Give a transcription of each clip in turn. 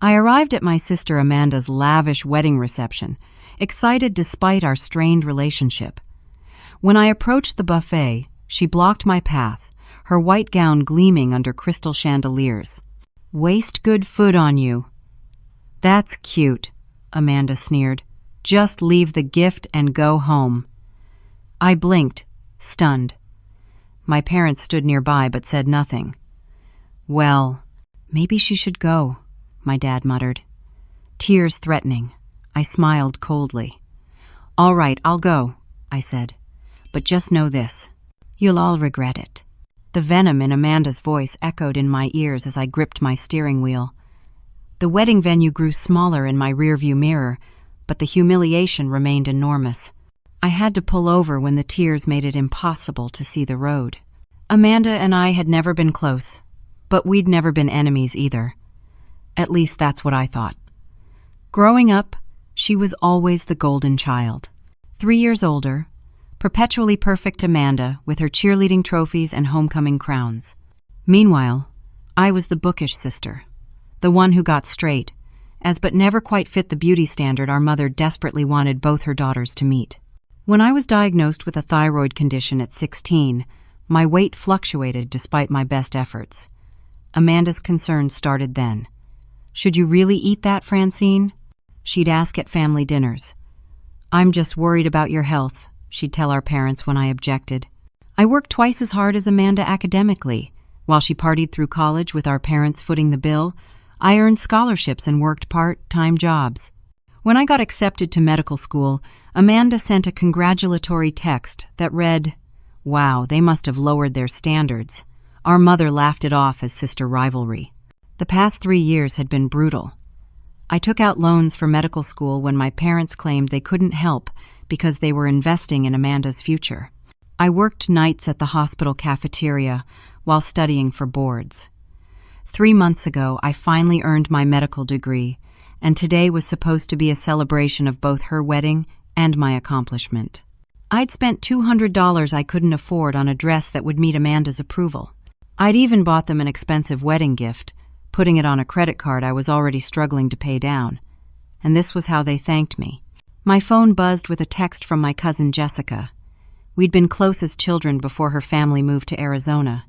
I arrived at my sister Amanda's lavish wedding reception, excited despite our strained relationship. When I approached the buffet, she blocked my path, her white gown gleaming under crystal chandeliers. "Waste good food on you." "That's cute," Amanda sneered. "Just leave the gift and go home." I blinked, stunned. My parents stood nearby but said nothing. "Well, maybe she should go," my dad muttered. Tears threatening, I smiled coldly. "All right, I'll go," I said. "But just know this. You'll all regret it." The venom in Amanda's voice echoed in my ears as I gripped my steering wheel. The wedding venue grew smaller in my rearview mirror, but the humiliation remained enormous. I had to pull over when the tears made it impossible to see the road. Amanda and I had never been close, but we'd never been enemies either. At least that's what I thought. Growing up, she was always the golden child. 3 years older, perpetually perfect Amanda with her cheerleading trophies and homecoming crowns. Meanwhile, I was the bookish sister, the one who got straight, as but never quite fit the beauty standard our mother desperately wanted both her daughters to meet. When I was diagnosed with a thyroid condition at 16, my weight fluctuated despite my best efforts. Amanda's concerns started then. "Should you really eat that, Francine?" she'd ask at family dinners. "I'm just worried about your health," she'd tell our parents when I objected. I worked twice as hard as Amanda academically. While she partied through college with our parents footing the bill, I earned scholarships and worked part-time jobs. When I got accepted to medical school, Amanda sent a congratulatory text that read, "Wow, they must have lowered their standards." Our mother laughed it off as sister rivalry. The past 3 years had been brutal. I took out loans for medical school when my parents claimed they couldn't help because they were investing in Amanda's future. I worked nights at the hospital cafeteria while studying for boards. 3 months ago, I finally earned my medical degree, and today was supposed to be a celebration of both her wedding and my accomplishment. I'd spent $200 I couldn't afford on a dress that would meet Amanda's approval. I'd even bought them an expensive wedding gift, putting it on a credit card I was already struggling to pay down. And this was how they thanked me. My phone buzzed with a text from my cousin Jessica. We'd been close as children before her family moved to Arizona.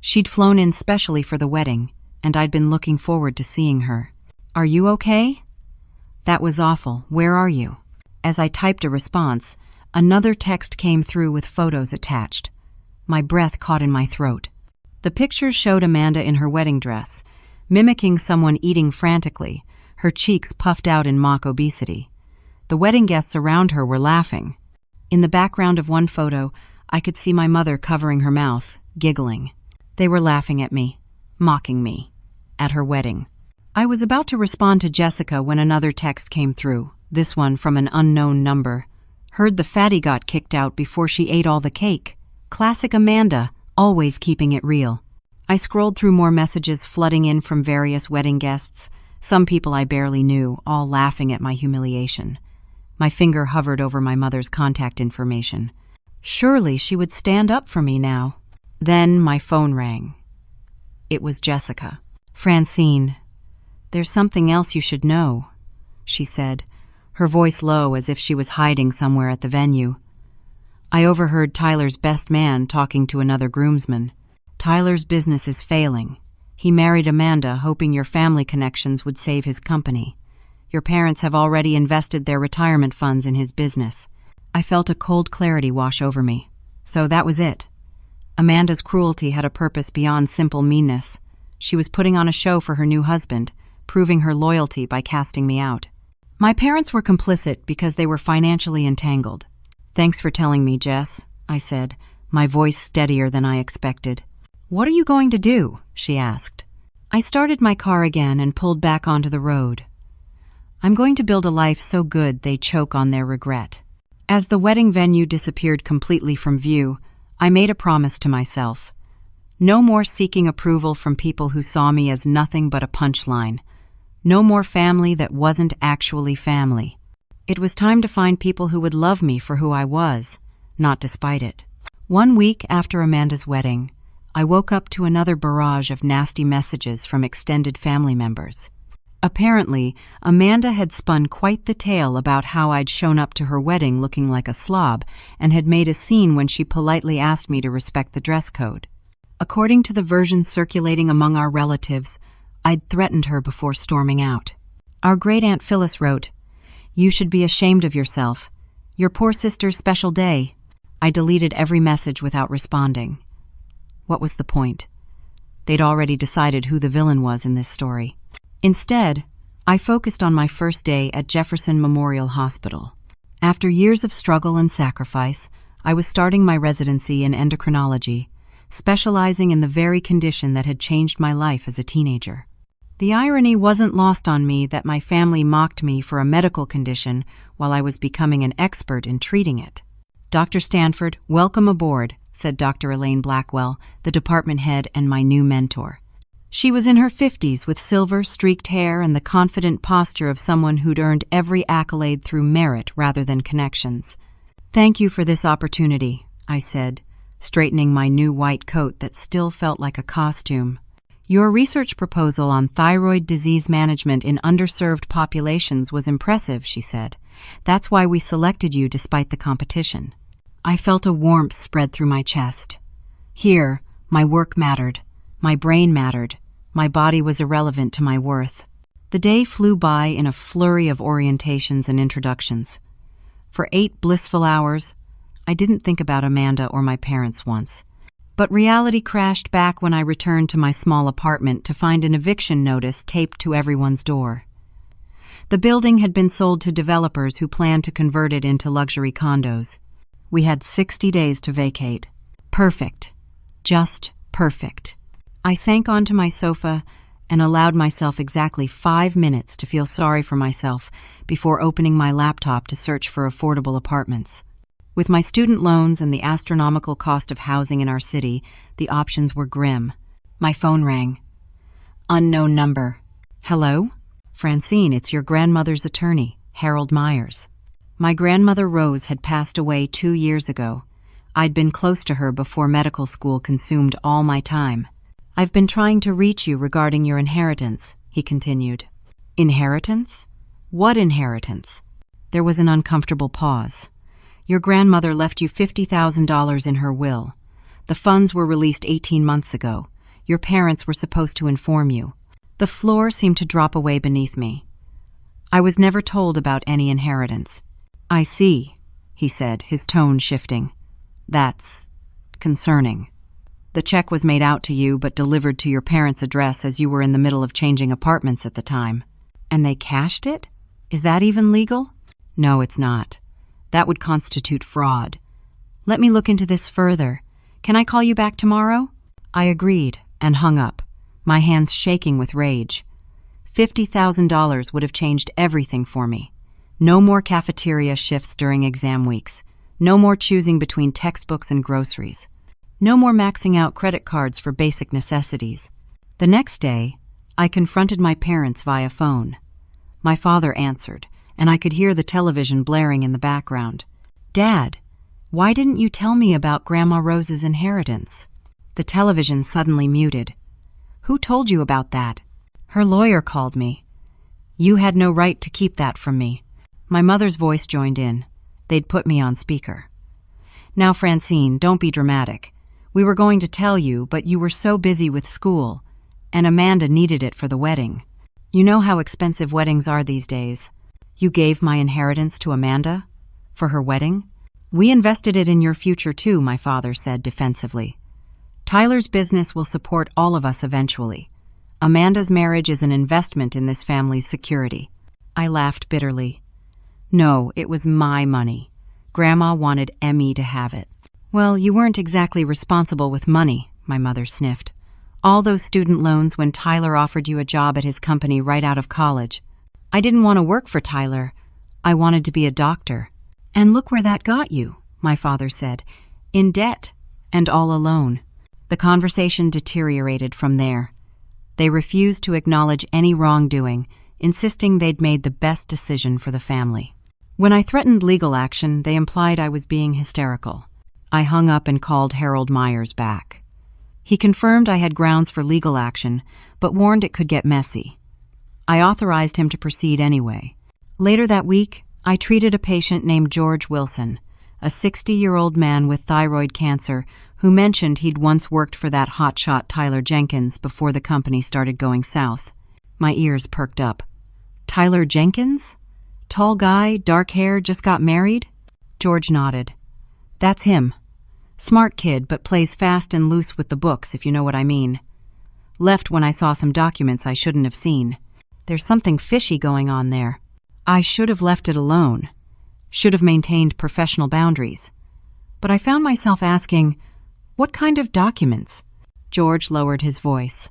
She'd flown in specially for the wedding, and I'd been looking forward to seeing her. "Are you okay?" "That was awful. Where are you?" As I typed a response, another text came through with photos attached. My breath caught in my throat. The pictures showed Amanda in her wedding dress, mimicking someone eating frantically, her cheeks puffed out in mock obesity. The wedding guests around her were laughing. In the background of one photo, I could see my mother covering her mouth, giggling. They were laughing at me, mocking me, at her wedding. I was about to respond to Jessica when another text came through, this one from an unknown number. "Heard the fatty got kicked out before she ate all the cake. Classic Amanda, always keeping it real." I scrolled through more messages flooding in from various wedding guests, some people I barely knew, all laughing at my humiliation. My finger hovered over my mother's contact information. Surely she would stand up for me now. Then my phone rang. It was Jessica. "Francine, there's something else you should know," she said, her voice low as if she was hiding somewhere at the venue. I overheard Tyler's best man talking to another groomsman. "Tyler's business is failing. He married Amanda hoping your family connections would save his company. Your parents have already invested their retirement funds in his business." I felt a cold clarity wash over me. So that was it. Amanda's cruelty had a purpose beyond simple meanness. She was putting on a show for her new husband, proving her loyalty by casting me out. My parents were complicit because they were financially entangled. "Thanks for telling me, Jess," I said, my voice steadier than I expected. "What are you going to do?" she asked. I started my car again and pulled back onto the road. "I'm going to build a life so good they choke on their regret." As the wedding venue disappeared completely from view, I made a promise to myself. No more seeking approval from people who saw me as nothing but a punchline. No more family that wasn't actually family. It was time to find people who would love me for who I was, not despite it. 1 week after Amanda's wedding, I woke up to another barrage of nasty messages from extended family members. Apparently, Amanda had spun quite the tale about how I'd shown up to her wedding looking like a slob and had made a scene when she politely asked me to respect the dress code. According to the version circulating among our relatives, I'd threatened her before storming out. Our great-aunt Phyllis wrote, "You should be ashamed of yourself. Your poor sister's special day." I deleted every message without responding. What was the point? They'd already decided who the villain was in this story. Instead, I focused on my first day at Jefferson Memorial Hospital. After years of struggle and sacrifice, I was starting my residency in endocrinology, specializing in the very condition that had changed my life as a teenager. The irony wasn't lost on me that my family mocked me for a medical condition while I was becoming an expert in treating it. "Dr. Stanford, welcome aboard," said Dr. Elaine Blackwell, the department head and my new mentor. She was in her 50s with silver, streaked hair and the confident posture of someone who'd earned every accolade through merit rather than connections. "Thank you for this opportunity," I said, straightening my new white coat that still felt like a costume. "Your research proposal on thyroid disease management in underserved populations was impressive," she said. "That's why we selected you despite the competition." I felt a warmth spread through my chest. Here, my work mattered. My brain mattered. My body was irrelevant to my worth. The day flew by in a flurry of orientations and introductions. For 8 blissful hours, I didn't think about Amanda or my parents once. But reality crashed back when I returned to my small apartment to find an eviction notice taped to everyone's door. The building had been sold to developers who planned to convert it into luxury condos. We had 60 days to vacate. Perfect. Just perfect. I sank onto my sofa and allowed myself exactly 5 minutes to feel sorry for myself before opening my laptop to search for affordable apartments. With my student loans and the astronomical cost of housing in our city, the options were grim. My phone rang. Unknown number. "Hello? Francine, it's your grandmother's attorney, Harold Myers." My grandmother Rose had passed away 2 years ago. I'd been close to her before medical school consumed all my time. "I've been trying to reach you regarding your inheritance," he continued. "Inheritance? What inheritance?" There was an uncomfortable pause. "Your grandmother left you $50,000 in her will. The funds were released 18 months ago. Your parents were supposed to inform you." The floor seemed to drop away beneath me. I was never told about any inheritance. "I see," he said, his tone shifting. "That's concerning. The check was made out to you but delivered to your parents' address as you were in the middle of changing apartments at the time. And they cashed it? Is that even legal?" "No, it's not. That would constitute fraud. Let me look into this further. Can I call you back tomorrow?" I agreed and hung up, my hands shaking with rage. $50,000 would have changed everything for me. No more cafeteria shifts during exam weeks. No more choosing between textbooks and groceries. No more maxing out credit cards for basic necessities. The next day, I confronted my parents via phone. My father answered, and I could hear the television blaring in the background. "Dad, why didn't you tell me about Grandma Rose's inheritance?" The television suddenly muted. "Who told you about that?" "Her lawyer called me. You had no right to keep that from me." My mother's voice joined in. They'd put me on speaker. "Now, Francine, don't be dramatic. We were going to tell you, but you were so busy with school, and Amanda needed it for the wedding. You know how expensive weddings are these days. You gave my inheritance to Amanda? For her wedding? We invested it in your future too," my father said defensively. "Tyler's business will support all of us eventually. Amanda's marriage is an investment in this family's security." I laughed bitterly. "No, it was my money. Grandma wanted Emmy to have it." "Well, you weren't exactly responsible with money," my mother sniffed. "All those student loans when Tyler offered you a job at his company right out of college. I didn't want to work for Tyler. I wanted to be a doctor." "And look where that got you," my father said. "In debt, and all alone." The conversation deteriorated from there. They refused to acknowledge any wrongdoing, insisting they'd made the best decision for the family. When I threatened legal action, they implied I was being hysterical. I hung up and called Harold Myers back. He confirmed I had grounds for legal action, but warned it could get messy. I authorized him to proceed anyway. Later that week, I treated a patient named George Wilson, a 60-year-old man with thyroid cancer who mentioned he'd once worked for that hotshot Tyler Jenkins before the company started going south. My ears perked up. Tyler Jenkins? Tall guy, dark hair, just got married? George nodded. That's him. Smart kid, but plays fast and loose with the books, if you know what I mean. Left when I saw some documents I shouldn't have seen. There's something fishy going on there. I should have left it alone. Should have maintained professional boundaries. But I found myself asking, what kind of documents? George lowered his voice.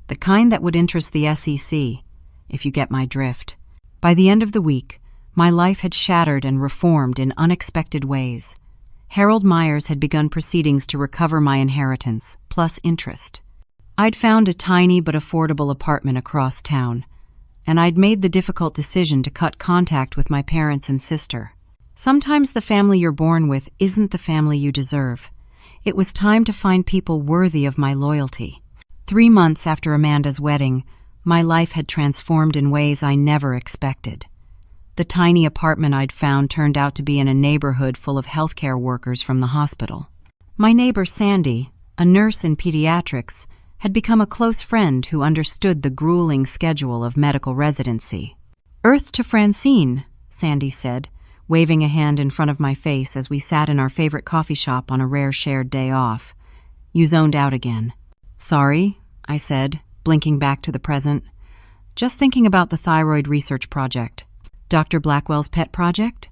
The kind that would interest the SEC, if you get my drift. By the end of the week, my life had shattered and reformed in unexpected ways. Harold Myers had begun proceedings to recover my inheritance, plus interest. I'd found a tiny but affordable apartment across town, and I'd made the difficult decision to cut contact with my parents and sister. Sometimes the family you're born with isn't the family you deserve. It was time to find people worthy of my loyalty. 3 months after Amanda's wedding, my life had transformed in ways I never expected. The tiny apartment I'd found turned out to be in a neighborhood full of healthcare workers from the hospital. My neighbor Sandy, a nurse in pediatrics, had become a close friend who understood the grueling schedule of medical residency. "Earth to Francine," Sandy said, waving a hand in front of my face as we sat in our favorite coffee shop on a rare shared day off. "You zoned out again." "Sorry," I said, blinking back to the present. "Just thinking about the thyroid research project." "Dr. Blackwell's pet project?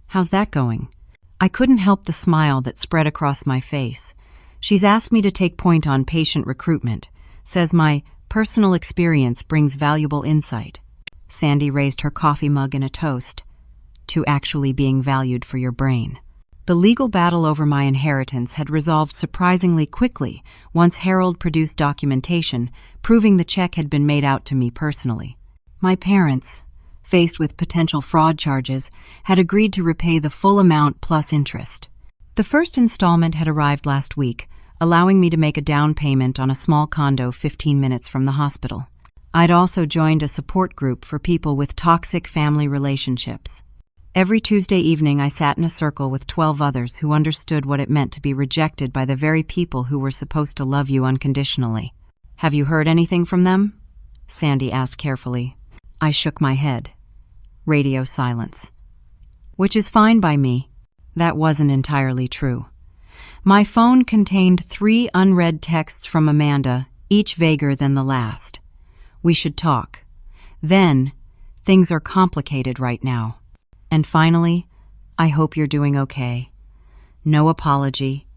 How's that going?" I couldn't help the smile that spread across my face. "She's asked me to take point on patient recruitment, says my personal experience brings valuable insight." Sandy raised her coffee mug in a toast. "To actually being valued for your brain." The legal battle over my inheritance had resolved surprisingly quickly once Harold produced documentation proving the check had been made out to me personally. My parents, faced with potential fraud charges, had agreed to repay the full amount plus interest. The first installment had arrived last week, allowing me to make a down payment on a small condo 15 minutes from the hospital. I'd also joined a support group for people with toxic family relationships. Every Tuesday evening I sat in a circle with 12 others who understood what it meant to be rejected by the very people who were supposed to love you unconditionally. "Have you heard anything from them?" Sandy asked carefully. I shook my head. Radio silence. "Which is fine by me." That wasn't entirely true. My phone contained 3 unread texts from Amanda, each vaguer than the last. "We should talk." Then, "Things are complicated right now." And finally, "I hope you're doing okay." No apology,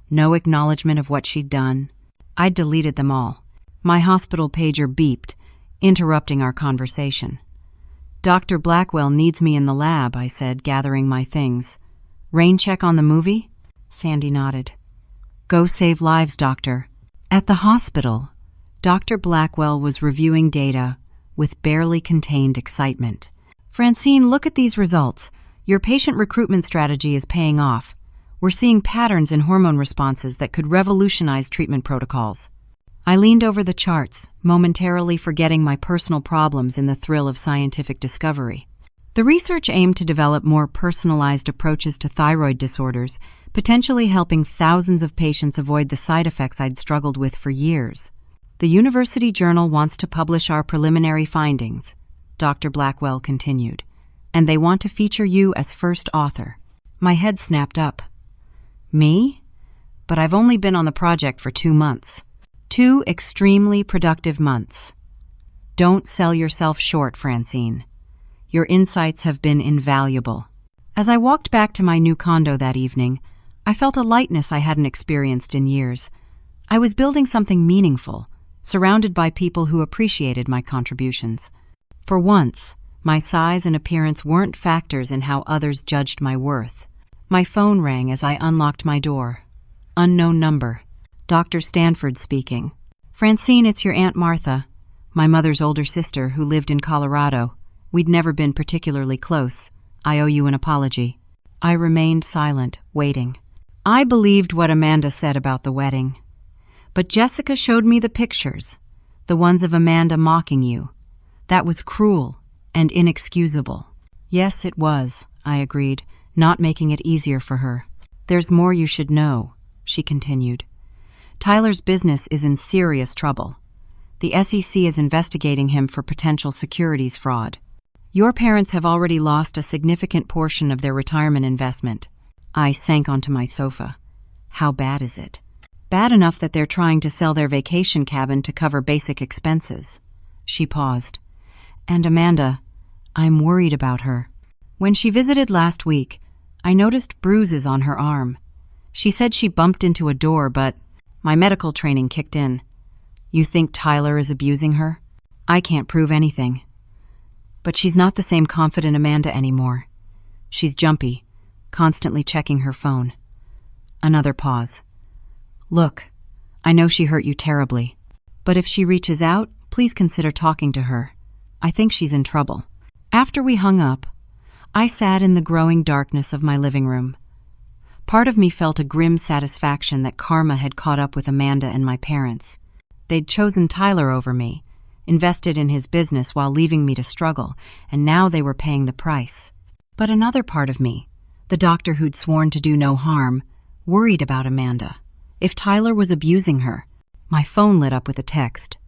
no acknowledgement of what she'd done. I'd deleted them all. My hospital pager beeped, interrupting our conversation. "Dr. Blackwell needs me in the lab," I said, gathering my things. "Rain check on the movie?" Sandy nodded. "Go save lives, doctor." At the hospital, Dr. Blackwell was reviewing data with barely contained excitement. "Francine, look at these results. Your patient recruitment strategy is paying off. We're seeing patterns in hormone responses that could revolutionize treatment protocols." I leaned over the charts, momentarily forgetting my personal problems in the thrill of scientific discovery. The research aimed to develop more personalized approaches to thyroid disorders, potentially helping thousands of patients avoid the side effects I'd struggled with for years. "The University Journal wants to publish our preliminary findings," Dr. Blackwell continued, "and they want to feature you as first author." My head snapped up. "Me? But I've only been on the project for 2 months. 2 extremely productive months. Don't sell yourself short, Francine. Your insights have been invaluable." As I walked back to my new condo that evening, I felt a lightness I hadn't experienced in years. I was building something meaningful, surrounded by people who appreciated my contributions. For once, my size and appearance weren't factors in how others judged my worth. My phone rang as I unlocked my door. Unknown number. Dr. Stanford speaking. "Francine, it's your Aunt Martha, my mother's older sister who lived in Colorado. We'd never been particularly close. I owe you an apology." I remained silent, waiting. I believed what Amanda said about the wedding. But Jessica showed me the pictures, the ones of Amanda mocking you, That was cruel and inexcusable. Yes, it was, I agreed, not making it easier for her. There's more you should know, she continued. Tyler's business is in serious trouble. The SEC is investigating him for potential securities fraud. Your parents have already lost a significant portion of their retirement investment. I sank onto my sofa. How bad is it? Bad enough that they're trying to sell their vacation cabin to cover basic expenses. She paused. And Amanda, I'm worried about her. When she visited last week, I noticed bruises on her arm. She said she bumped into a door, but my medical training kicked in. You think Tyler is abusing her? I can't prove anything. But she's not the same confident Amanda anymore. She's jumpy, constantly checking her phone. Another pause. Look, I know she hurt you terribly, but if she reaches out, please consider talking to her. I think she's in trouble. After we hung up, I sat in the growing darkness of my living room. Part of me felt a grim satisfaction that karma had caught up with Amanda and my parents. They'd chosen Tyler over me, invested in his business while leaving me to struggle, and now they were paying the price. But another part of me, the doctor who'd sworn to do no harm, worried about Amanda. If Tyler was abusing her, my phone lit up with a text.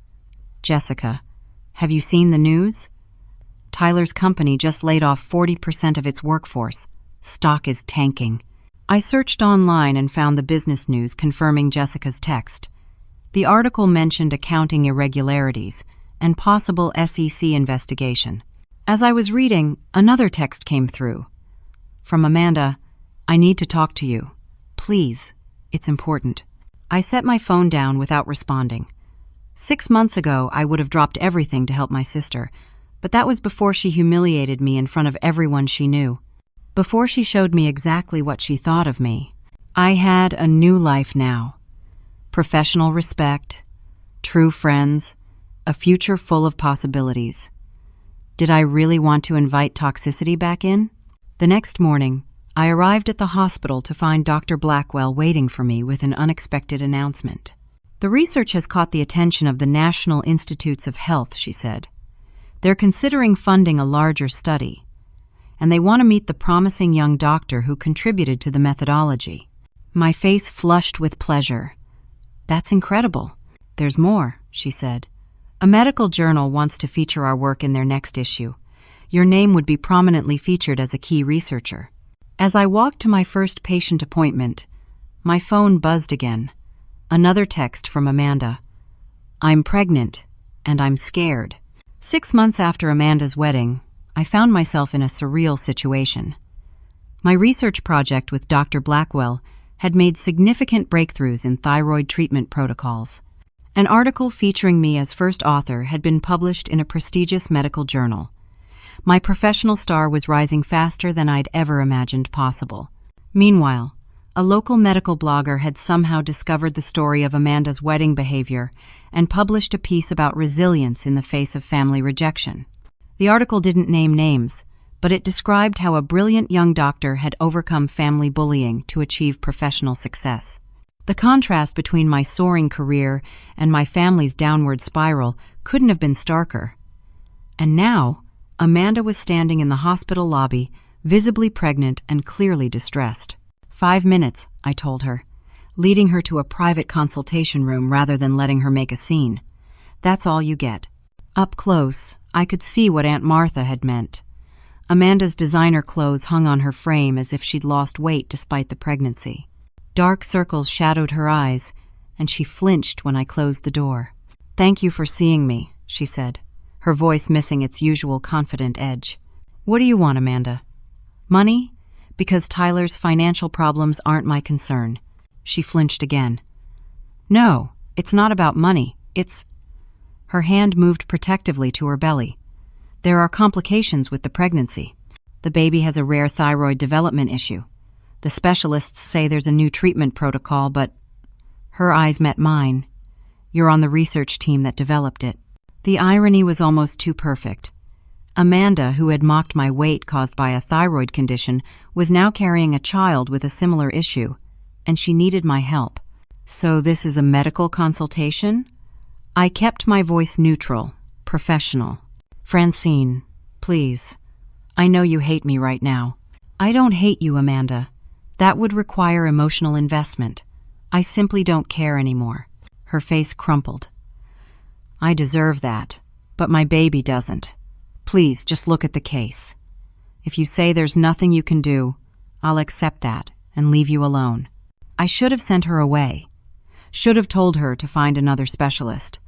Jessica, have you seen the news? Tyler's company just laid off 40% of its workforce. Stock is tanking. I searched online and found the business news confirming Jessica's text. The article mentioned accounting irregularities and possible SEC investigation. As I was reading, another text came through. From Amanda, I need to talk to you. Please, it's important. I set my phone down without responding. 6 months ago, I would have dropped everything to help my sister, but that was before she humiliated me in front of everyone she knew. Before she showed me exactly what she thought of me. I had a new life now. Professional respect, true friends, a future full of possibilities. Did I really want to invite toxicity back in? The next morning, I arrived at the hospital to find Dr. Blackwell waiting for me with an unexpected announcement. The research has caught the attention of the National Institutes of Health, she said. They're considering funding a larger study, and they want to meet the promising young doctor who contributed to the methodology. My face flushed with pleasure. That's incredible. There's more, she said. A medical journal wants to feature our work in their next issue. Your name would be prominently featured as a key researcher. As I walked to my first patient appointment, my phone buzzed again. Another text from Amanda. I'm pregnant, and I'm scared. 6 months after Amanda's wedding, I found myself in a surreal situation. My research project with Dr. Blackwell had made significant breakthroughs in thyroid treatment protocols. An article featuring me as first author had been published in a prestigious medical journal. My professional star was rising faster than I'd ever imagined possible. Meanwhile, a local medical blogger had somehow discovered the story of Amanda's wedding behavior and published a piece about resilience in the face of family rejection. The article didn't name names, but it described how a brilliant young doctor had overcome family bullying to achieve professional success. The contrast between my soaring career and my family's downward spiral couldn't have been starker. And now, Amanda was standing in the hospital lobby, visibly pregnant and clearly distressed. 5 minutes, I told her, leading her to a private consultation room rather than letting her make a scene. That's all you get. Up close, I could see what Aunt Martha had meant. Amanda's designer clothes hung on her frame as if she'd lost weight despite the pregnancy. Dark circles shadowed her eyes, and she flinched when I closed the door. Thank you for seeing me, she said, her voice missing its usual confident edge. What do you want, Amanda? Money? Because Tyler's financial problems aren't my concern. She flinched again. No, it's not about money. It's... Her hand moved protectively to her belly. There are complications with the pregnancy. The baby has a rare thyroid development issue. The specialists say there's a new treatment protocol, but... Her eyes met mine. You're on the research team that developed it. The irony was almost too perfect. Amanda, who had mocked my weight caused by a thyroid condition, was now carrying a child with a similar issue, and she needed my help. So this is a medical consultation? I kept my voice neutral, professional. Francine, please. I know you hate me right now. I don't hate you, Amanda. That would require emotional investment. I simply don't care anymore. Her face crumpled. I deserve that, but my baby doesn't. Please, just look at the case. If you say there's nothing you can do, I'll accept that and leave you alone. I should have sent her away. Should have told her to find another specialist.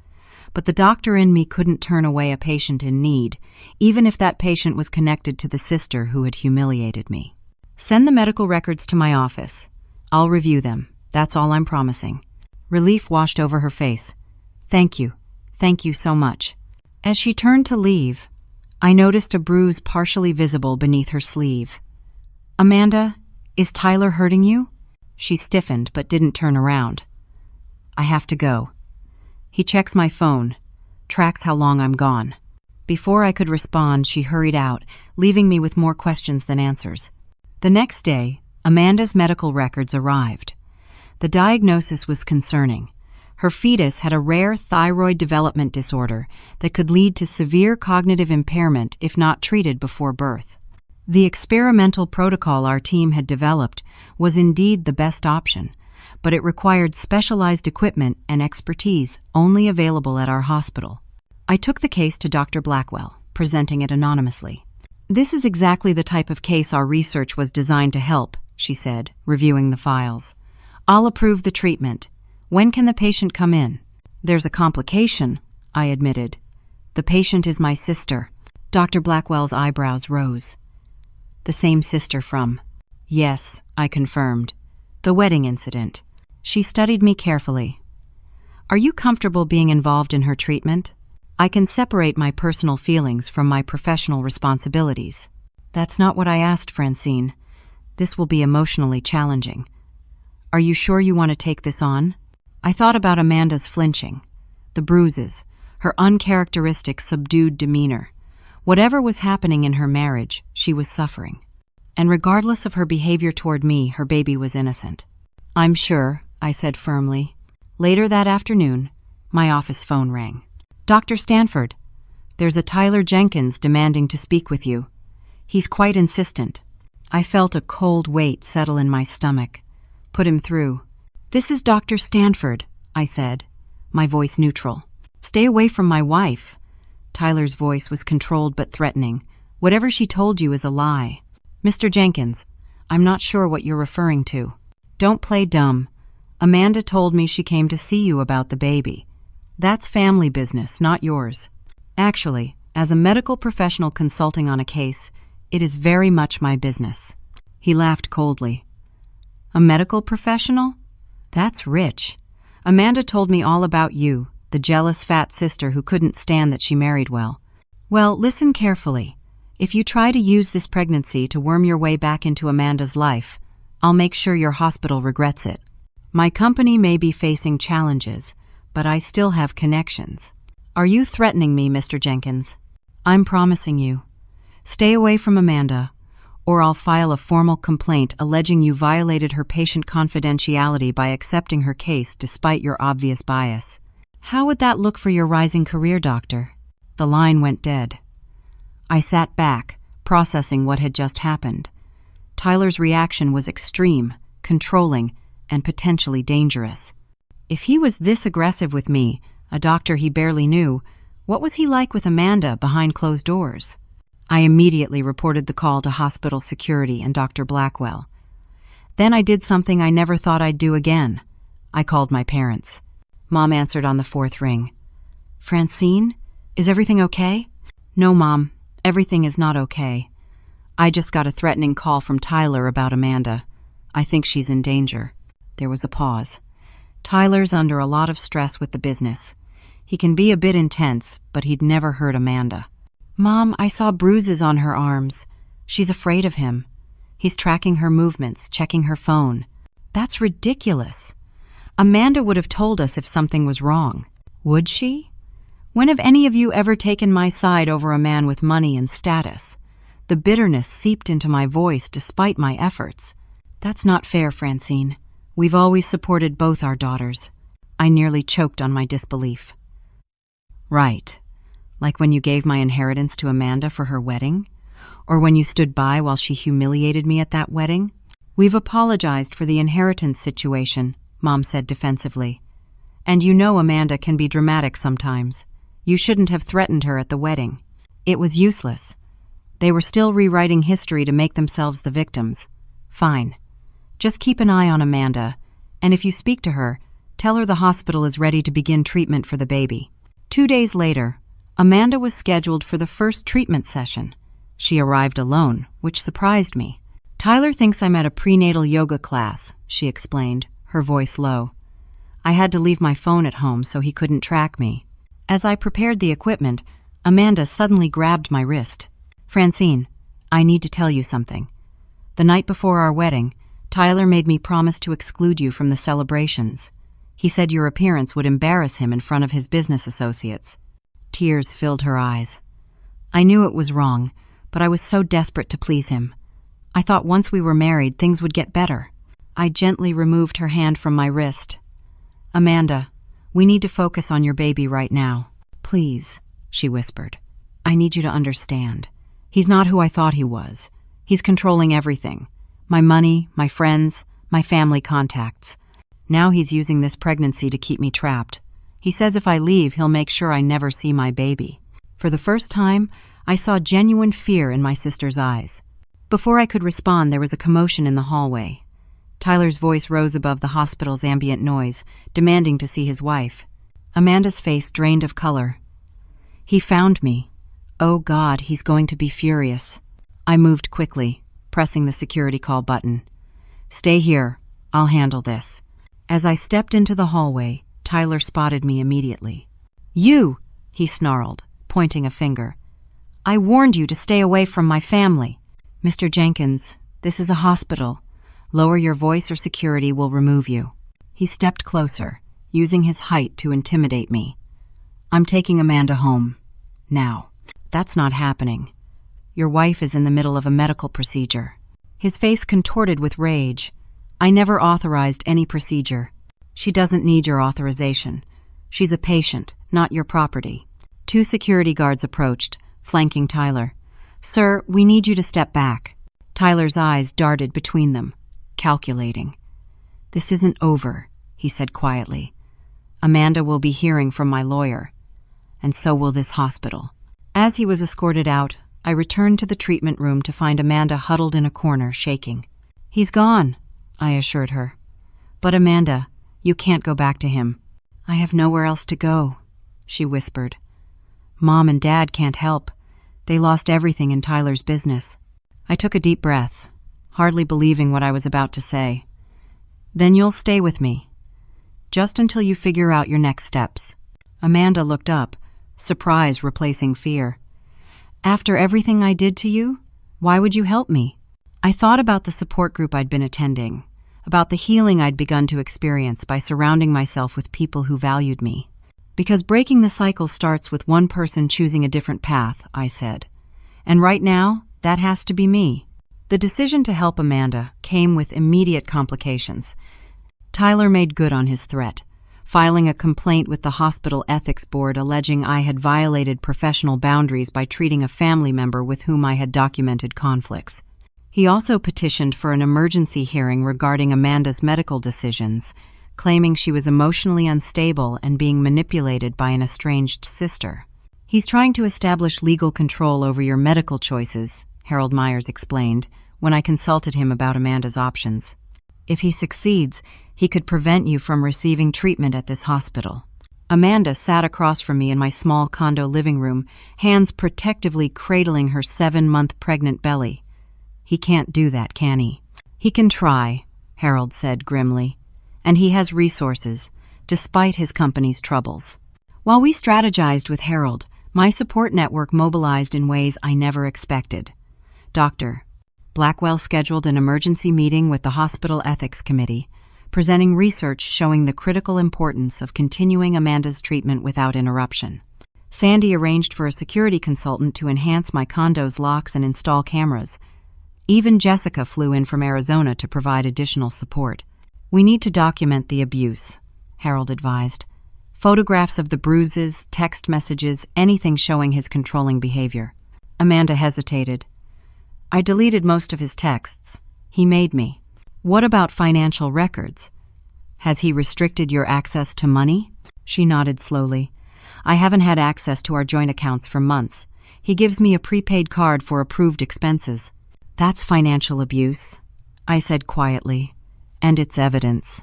But the doctor in me couldn't turn away a patient in need, even if that patient was connected to the sister who had humiliated me. Send the medical records to my office. I'll review them. That's all I'm promising. Relief washed over her face. Thank you. Thank you so much. As she turned to leave, I noticed a bruise partially visible beneath her sleeve. Amanda, is Tyler hurting you? She stiffened but didn't turn around. I have to go. He checks my phone, tracks how long I'm gone. Before I could respond, she hurried out, leaving me with more questions than answers. The next day, Amanda's medical records arrived. The diagnosis was concerning. Her fetus had a rare thyroid development disorder that could lead to severe cognitive impairment if not treated before birth. The experimental protocol our team had developed was indeed the best option, but it required specialized equipment and expertise only available at our hospital. I took the case to Dr. Blackwell, presenting it anonymously. This is exactly the type of case our research was designed to help, she said, reviewing the files. I'll approve the treatment. When can the patient come in? There's a complication, I admitted. The patient is my sister. Dr. Blackwell's eyebrows rose. The same sister from... Yes, I confirmed. The wedding incident. She studied me carefully. Are you comfortable being involved in her treatment? I can separate my personal feelings from my professional responsibilities. That's not what I asked, Francine. This will be emotionally challenging. Are you sure you want to take this on? I thought about Amanda's flinching, the bruises, her uncharacteristic subdued demeanor. Whatever was happening in her marriage, she was suffering. And regardless of her behavior toward me, her baby was innocent. I'm sure, I said firmly. Later that afternoon, my office phone rang. Dr. Stanford, there's a Tyler Jenkins demanding to speak with you. He's quite insistent. I felt a cold weight settle in my stomach. Put him through. This is Dr. Stanford, I said, my voice neutral. Stay away from my wife. Tyler's voice was controlled but threatening. Whatever she told you is a lie. Mr. Jenkins, I'm not sure what you're referring to. Don't play dumb. Amanda told me she came to see you about the baby. That's family business, not yours. Actually, as a medical professional consulting on a case, it is very much my business. He laughed coldly. A medical professional? That's rich. Amanda told me all about you, the jealous fat sister who couldn't stand that she married well. Well, listen carefully. If you try to use this pregnancy to worm your way back into Amanda's life, I'll make sure your hospital regrets it. My company may be facing challenges, but I still have connections. Are you threatening me, Mr. Jenkins? I'm promising you. Stay away from Amanda, or I'll file a formal complaint alleging you violated her patient confidentiality by accepting her case despite your obvious bias. How would that look for your rising career, doctor? The line went dead. I sat back, processing what had just happened. Tyler's reaction was extreme, controlling, and potentially dangerous. If he was this aggressive with me, a doctor he barely knew, what was he like with Amanda behind closed doors? I immediately reported the call to hospital security and Dr. Blackwell. Then I did something I never thought I'd do again. I called my parents. Mom answered on the fourth ring. Francine, is everything okay? No, Mom, everything is not okay. I just got a threatening call from Tyler about Amanda. I think she's in danger. There was a pause. Tyler's under a lot of stress with the business. He can be a bit intense, but he'd never hurt Amanda. Mom, I saw bruises on her arms. She's afraid of him. He's tracking her movements, checking her phone. That's ridiculous. Amanda would have told us if something was wrong. Would she? When have any of you ever taken my side over a man with money and status? The bitterness seeped into my voice despite my efforts. That's not fair, Francine. We've always supported both our daughters. I nearly choked on my disbelief. Right. Like when you gave my inheritance to Amanda for her wedding? Or when you stood by while she humiliated me at that wedding? We've apologized for the inheritance situation, Mom said defensively. And you know Amanda can be dramatic sometimes. You shouldn't have threatened her at the wedding. It was useless. They were still rewriting history to make themselves the victims. Fine. Just keep an eye on Amanda, and if you speak to her, tell her the hospital is ready to begin treatment for the baby. 2 days later, Amanda was scheduled for the first treatment session. She arrived alone, which surprised me. Tyler thinks I'm at a prenatal yoga class, she explained, her voice low. I had to leave my phone at home so he couldn't track me. As I prepared the equipment, Amanda suddenly grabbed my wrist. Francine, I need to tell you something. The night before our wedding, Tyler made me promise to exclude you from the celebrations. He said your appearance would embarrass him in front of his business associates. Tears filled her eyes. I knew it was wrong, but I was so desperate to please him. I thought once we were married, things would get better. I gently removed her hand from my wrist. Amanda, we need to focus on your baby right now. Please, she whispered. I need you to understand. He's not who I thought he was. He's controlling everything. My money, my friends, my family contacts. Now he's using this pregnancy to keep me trapped. He says if I leave, he'll make sure I never see my baby. For the first time, I saw genuine fear in my sister's eyes. Before I could respond, there was a commotion in the hallway. Tyler's voice rose above the hospital's ambient noise, demanding to see his wife. Amanda's face drained of color. He found me. Oh God, he's going to be furious. I moved quickly, pressing the security call button. Stay here. I'll handle this. As I stepped into the hallway, Tyler spotted me immediately. You, he snarled, pointing a finger. I warned you to stay away from my family. Mr. Jenkins, this is a hospital. Lower your voice or security will remove you. He stepped closer, using his height to intimidate me. I'm taking Amanda home. Now. That's not happening. Your wife is in the middle of a medical procedure. His face contorted with rage. I never authorized any procedure. She doesn't need your authorization. She's a patient, not your property. 2 security guards approached, flanking Tyler. Sir, we need you to step back. Tyler's eyes darted between them, calculating. This isn't over, he said quietly. Amanda will be hearing from my lawyer, and so will this hospital. As he was escorted out, I returned to the treatment room to find Amanda huddled in a corner, shaking. He's gone, I assured her. But Amanda, you can't go back to him. I have nowhere else to go, she whispered. Mom and Dad can't help. They lost everything in Tyler's business. I took a deep breath, hardly believing what I was about to say. Then you'll stay with me, just until you figure out your next steps. Amanda looked up, surprise replacing fear. After everything I did to you, why would you help me? I thought about the support group I'd been attending, about the healing I'd begun to experience by surrounding myself with people who valued me. Because breaking the cycle starts with one person choosing a different path, I said. And right now, that has to be me. The decision to help Amanda came with immediate complications. Tyler made good on his threat, filing a complaint with the hospital ethics board alleging I had violated professional boundaries by treating a family member with whom I had documented conflicts. He also petitioned for an emergency hearing regarding Amanda's medical decisions, claiming she was emotionally unstable and being manipulated by an estranged sister. He's trying to establish legal control over your medical choices, Harold Myers explained, when I consulted him about Amanda's options. If he succeeds, he could prevent you from receiving treatment at this hospital. Amanda sat across from me in my small condo living room, hands protectively cradling her 7-month pregnant belly. He can't do that, can he? He can try, Harold said grimly. And he has resources, despite his company's troubles. While we strategized with Harold, my support network mobilized in ways I never expected. Dr. Blackwell scheduled an emergency meeting with the hospital ethics committee, presenting research showing the critical importance of continuing Amanda's treatment without interruption. Sandy arranged for a security consultant to enhance my condo's locks and install cameras. Even Jessica flew in from Arizona to provide additional support. We need to document the abuse, Harold advised. Photographs of the bruises, text messages, anything showing his controlling behavior. Amanda hesitated. I deleted most of his texts. He made me. What about financial records? Has he restricted your access to money? She nodded slowly. I haven't had access to our joint accounts for months. He gives me a prepaid card for approved expenses. That's financial abuse, I said quietly, and it's evidence.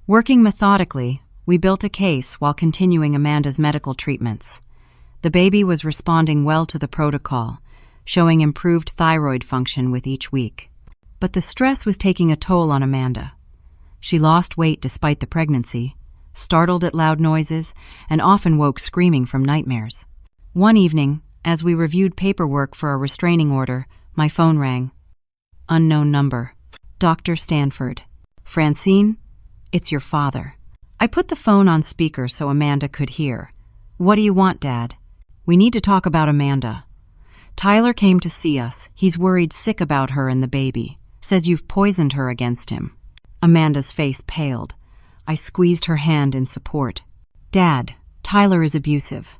Working methodically, we built a case while continuing Amanda's medical treatments. The baby was responding well to the protocol, showing improved thyroid function with each week. But the stress was taking a toll on Amanda. She lost weight despite the pregnancy, startled at loud noises, and often woke screaming from nightmares. One evening, as we reviewed paperwork for a restraining order, my phone rang. Unknown number. Dr. Stanford. Francine, it's your father. I put the phone on speaker so Amanda could hear. What do you want, Dad? We need to talk about Amanda. Tyler came to see us. He's worried sick about her and the baby. Says you've poisoned her against him. Amanda's face paled. I squeezed her hand in support. Dad, Tyler is abusive.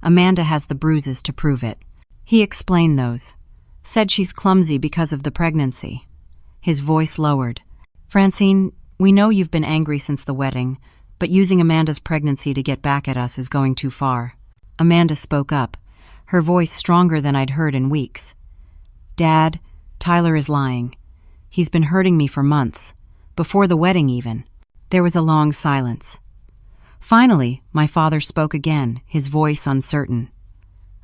Amanda has the bruises to prove it. He explained those. Said she's clumsy because of the pregnancy. His voice lowered. Francine, we know you've been angry since the wedding, but using Amanda's pregnancy to get back at us is going too far. Amanda spoke up, her voice stronger than I'd heard in weeks. Dad, Tyler is lying. He's been hurting me for months, before the wedding even. There was a long silence. Finally, my father spoke again, his voice uncertain.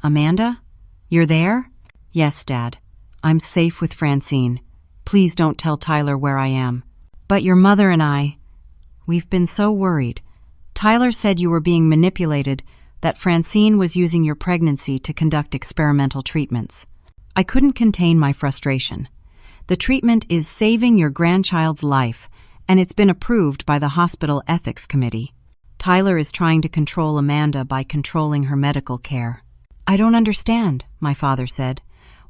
Amanda? You're there? Yes, Dad. I'm safe with Francine. Please don't tell Tyler where I am. But your mother and we've been so worried. Tyler said you were being manipulated, that Francine was using your pregnancy to conduct experimental treatments. I couldn't contain my frustration. The treatment is saving your grandchild's life, and it's been approved by the hospital ethics committee. Tyler is trying to control Amanda by controlling her medical care. I don't understand, my father said.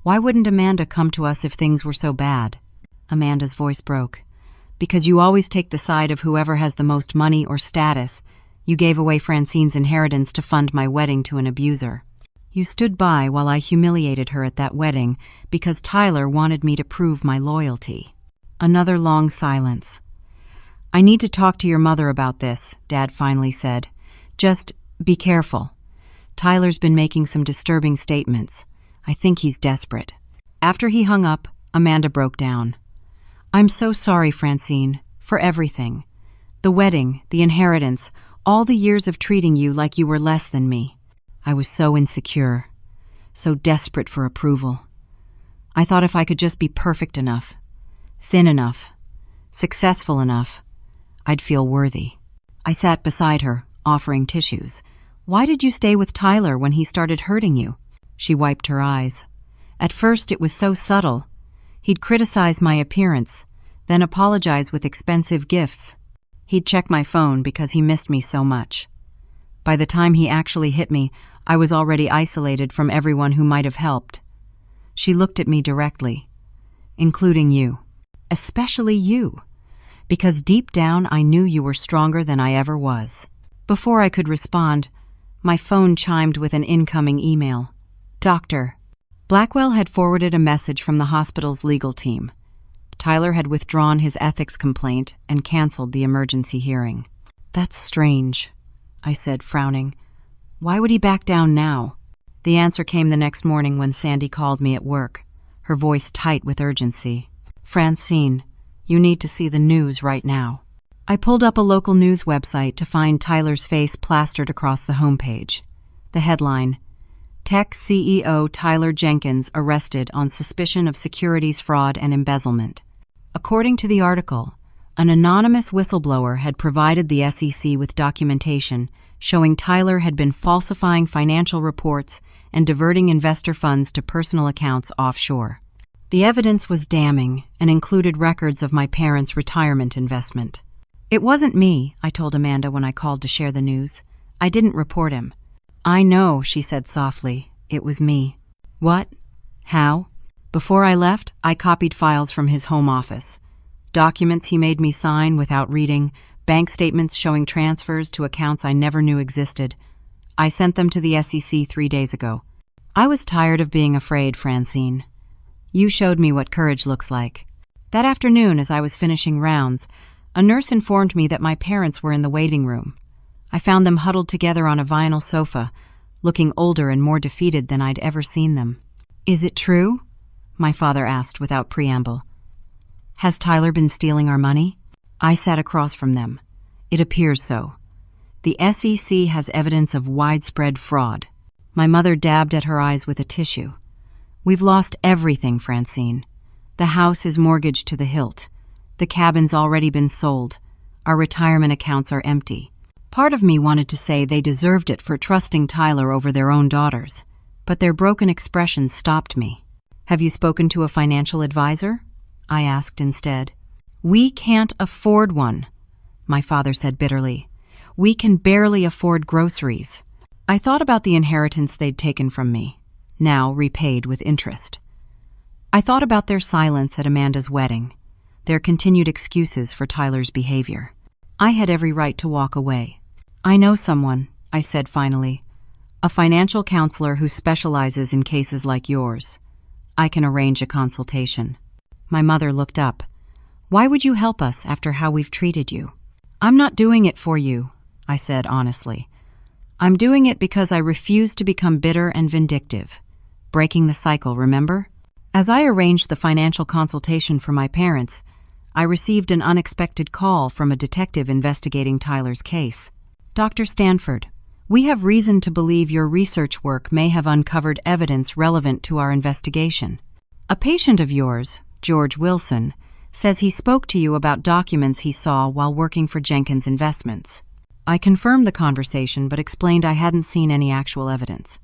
Why wouldn't Amanda come to us if things were so bad? Amanda's voice broke. Because you always take the side of whoever has the most money or status. You gave away Francine's inheritance to fund my wedding to an abuser. You stood by while I humiliated her at that wedding because Tyler wanted me to prove my loyalty. Another long silence. I need to talk to your mother about this, Dad finally said. Just be careful. Tyler's been making some disturbing statements. I think he's desperate. After he hung up, Amanda broke down. I'm so sorry, Francine, for everything. The wedding, the inheritance, all the years of treating you like you were less than me. I was so insecure, so desperate for approval. I thought if I could just be perfect enough, thin enough, successful enough, I'd feel worthy. I sat beside her, offering tissues. Why did you stay with Tyler when he started hurting you? She wiped her eyes. At first it was so subtle. He'd criticize my appearance, then apologize with expensive gifts. He'd check my phone because he missed me so much. By the time he actually hit me, I was already isolated from everyone who might have helped. She looked at me directly, including you. Especially you, because deep down I knew you were stronger than I ever was. Before I could respond, my phone chimed with an incoming email. Doctor. Blackwell had forwarded a message from the hospital's legal team. Tyler had withdrawn his ethics complaint and canceled the emergency hearing. That's strange, I said, frowning. Why would he back down now? The answer came the next morning when Sandy called me at work, her voice tight with urgency. Francine, you need to see the news right now. I pulled up a local news website to find Tyler's face plastered across the homepage. The headline, Tech CEO Tyler Jenkins arrested on suspicion of securities fraud and embezzlement. According to the article, an anonymous whistleblower had provided the SEC with documentation showing Tyler had been falsifying financial reports and diverting investor funds to personal accounts offshore. The evidence was damning and included records of my parents' retirement investment. It wasn't me, I told Amanda when I called to share the news. I didn't report him. I know, she said softly. It was me. What? How? Before I left, I copied files from his home office. Documents he made me sign without reading, bank statements showing transfers to accounts I never knew existed. I sent them to the SEC 3 days ago. I was tired of being afraid, Francine. You showed me what courage looks like. That afternoon, as I was finishing rounds, a nurse informed me that my parents were in the waiting room. I found them huddled together on a vinyl sofa, looking older and more defeated than I'd ever seen them. "Is it true?" my father asked without preamble. "Has Tyler been stealing our money?" I sat across from them. "It appears so. The SEC has evidence of widespread fraud." My mother dabbed at her eyes with a tissue. "We've lost everything, Francine. The house is mortgaged to the hilt. The cabin's already been sold. Our retirement accounts are empty." Part of me wanted to say they deserved it for trusting Tyler over their own daughters, but their broken expressions stopped me. "Have you spoken to a financial advisor?" I asked instead. "We can't afford one," my father said bitterly. "We can barely afford groceries." I thought about the inheritance they'd taken from me, now repaid with interest. I thought about their silence at Amanda's wedding, their continued excuses for Tyler's behavior. I had every right to walk away. "I know someone," I said finally. "A financial counselor who specializes in cases like yours. I can arrange a consultation." My mother looked up. "Why would you help us after how we've treated you?" "I'm not doing it for you," I said honestly. "I'm doing it because I refuse to become bitter and vindictive. Breaking the cycle, remember?" As I arranged the financial consultation for my parents, I received an unexpected call from a detective investigating Tyler's case. "Dr. Stanford, we have reason to believe your research work may have uncovered evidence relevant to our investigation. A patient of yours, George Wilson, says he spoke to you about documents he saw while working for Jenkins Investments." I confirmed the conversation but explained I hadn't seen any actual evidence.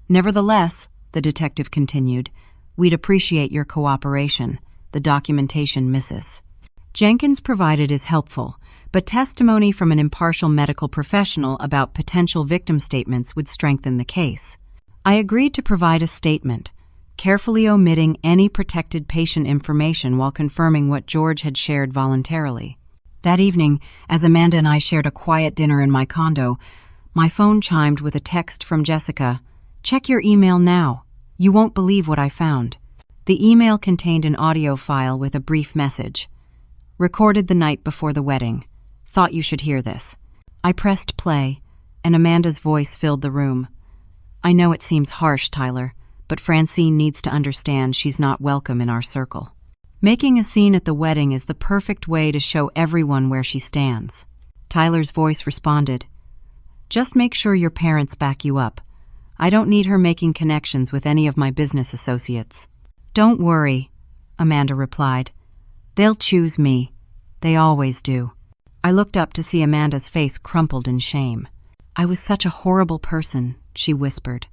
"Nevertheless," the detective continued, "we'd appreciate your cooperation. The documentation misses." Jenkins provided is helpful, but testimony from an impartial medical professional about potential victim statements would strengthen the case. I agreed to provide a statement, carefully omitting any protected patient information while confirming what George had shared voluntarily. That evening, as Amanda and I shared a quiet dinner in my condo, my phone chimed with a text from Jessica. "Check your email now. You won't believe what I found." The email contained an audio file with a brief message. "Recorded the night before the wedding. Thought you should hear this." I pressed play, and Amanda's voice filled the room. "I know it seems harsh, Tyler, but Francine needs to understand she's not welcome in our circle. Making a scene at the wedding is the perfect way to show everyone where she stands." Tyler's voice responded. "Just make sure your parents back you up. I don't need her making connections with any of my business associates." "Don't worry," Amanda replied. "They'll choose me. They always do." I looked up to see Amanda's face crumpled in shame. "I was such a horrible person," she whispered.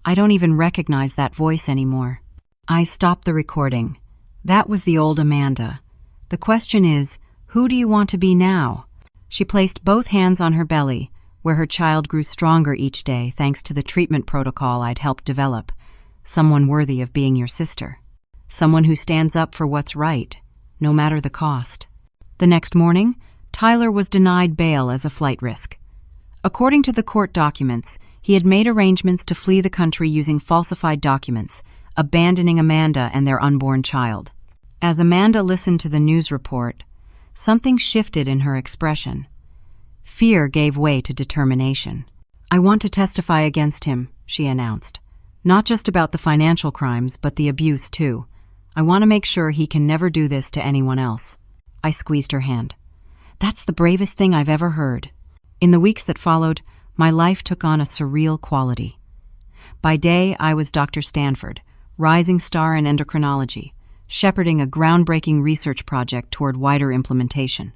"I don't even recognize that voice anymore." I stopped the recording. That was the old Amanda. The question is, who do you want to be now? She placed both hands on her belly, where her child grew stronger each day thanks to the treatment protocol I'd helped develop. Someone worthy of being your sister. Someone who stands up for what's right, no matter the cost. The next morning, Tyler was denied bail as a flight risk. According to the court documents, he had made arrangements to flee the country using falsified documents, abandoning Amanda and their unborn child. As Amanda listened to the news report, something shifted in her expression. Fear gave way to determination. "I want to testify against him," she announced. "Not just about the financial crimes, but the abuse, too. I want to make sure he can never do this to anyone else." I squeezed her hand. "That's the bravest thing I've ever heard." In the weeks that followed, my life took on a surreal quality. By day, I was Dr. Stanford, rising star in endocrinology, shepherding a groundbreaking research project toward wider implementation.